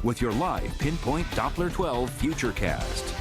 with your live Pinpoint Doppler 12 Futurecast.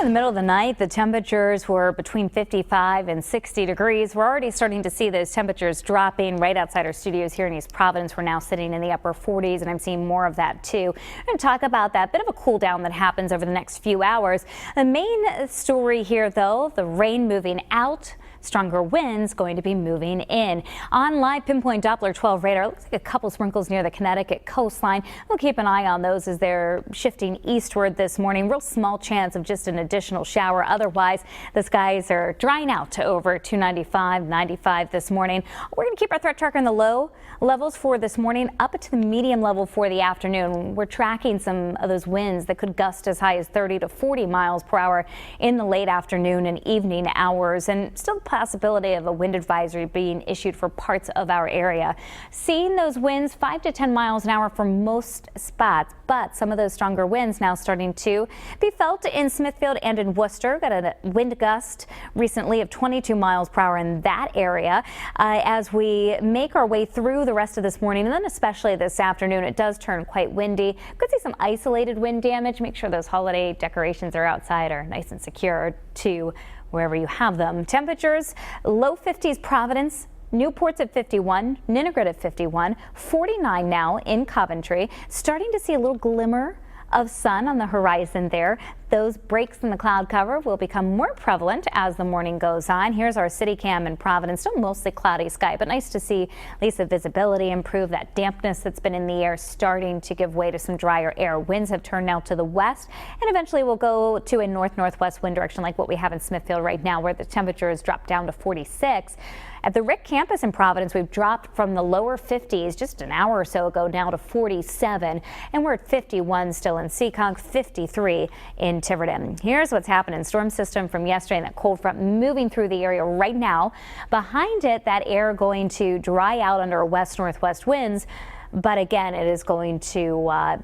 In the middle of the night, the temperatures were between 55 and 60 degrees. We're already starting to see those temperatures dropping right outside our studios here in East Providence. We're now sitting in the upper 40s, and I'm seeing more of that too. We're going to talk about that bit of a cool down that happens over the next few hours. The main story here, though, the rain moving out. Stronger winds going to be moving in. On live Pinpoint Doppler 12 radar, looks like a couple sprinkles near the Connecticut coastline. We'll keep an eye on those as they're shifting eastward this morning. Real small chance of just an additional shower. Otherwise, the skies are drying out to over 295, 95 this morning. We're going to keep our threat tracker in the low levels for this morning up to the medium level for the afternoon. We're tracking some of those winds that could gust as high as 30 to 40 miles per hour in the late afternoon and evening hours, and still possibility of a wind advisory being issued for parts of our area. Seeing those winds 5 to 10 miles an hour for most spots, but some of those stronger winds now starting to be felt in Smithfield and in Worcester. Got a wind gust recently of 22 miles per hour in that area. As we make our way through the rest of this morning, and then especially this afternoon, it does turn quite windy. Could see some isolated wind damage. Make sure those holiday decorations are outside are nice and secure to wherever you have them. Temperatures, low 50s Providence, Newport's at 51, Ninigret at 51, 49 now in Coventry. Starting to see a little glimmer of sun on the horizon there. Those breaks in the cloud cover will become more prevalent as the morning goes on. Here's our city cam in Providence. Still mostly cloudy sky, but nice to see at least the visibility improve. That dampness that's been in the air starting to give way to some drier air. Winds have turned now to the west, and eventually we'll go to a north-northwest wind direction like what we have in Smithfield right now, where the temperature has dropped down to 46. At the Rick campus in Providence, we've dropped from the lower 50s just an hour or so ago now to 47, and we're at 51 still in Seekonk, 53 in Tiverton. Here's what's happening. Storm system from yesterday and that cold front moving through the area right now. Behind it, that air going to dry out under west-northwest winds. But again, it is going to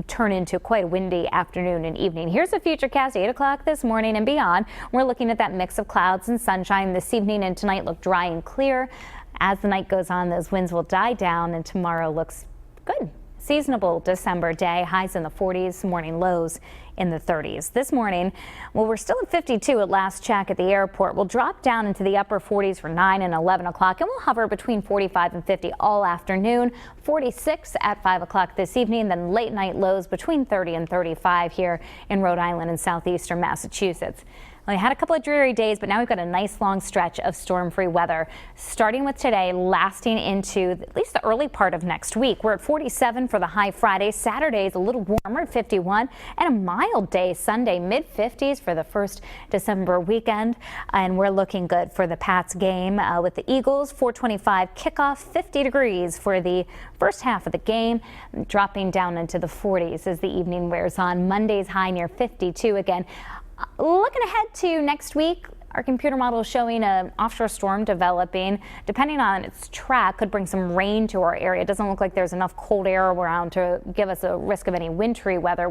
turn into quite a windy afternoon and evening. Here's the Futurecast, 8 o'clock this morning and beyond. We're looking at that mix of clouds and sunshine. This evening and tonight look dry and clear. As the night goes on, those winds will die down, and tomorrow looks good. Seasonable December day, highs in the 40s, morning lows in the 30s. This morning, well, we're still at 52 at last check at the airport. We'll drop down into the upper 40s for 9 and 11 o'clock, and we'll hover between 45 and 50 all afternoon. 46 at 5 o'clock this evening, then late night lows between 30 and 35 here in Rhode Island and southeastern Massachusetts. We had a couple of dreary days, but now we've got a nice long stretch of storm-free weather, starting with today, lasting into at least the early part of next week. We're at 47 for the high Friday. Saturday is a little warmer at 51, and a mild day Sunday, mid-50s for the first December weekend. And we're looking good for the Pats game with the Eagles. 4:25 kickoff, 50 degrees for the first half of the game, dropping down into the 40s as the evening wears on. Monday's high near 52 again. Looking ahead to next week, our computer model is showing an offshore storm developing. Depending on its track, could bring some rain to our area. It doesn't look like there's enough cold air around to give us a risk of any wintry weather.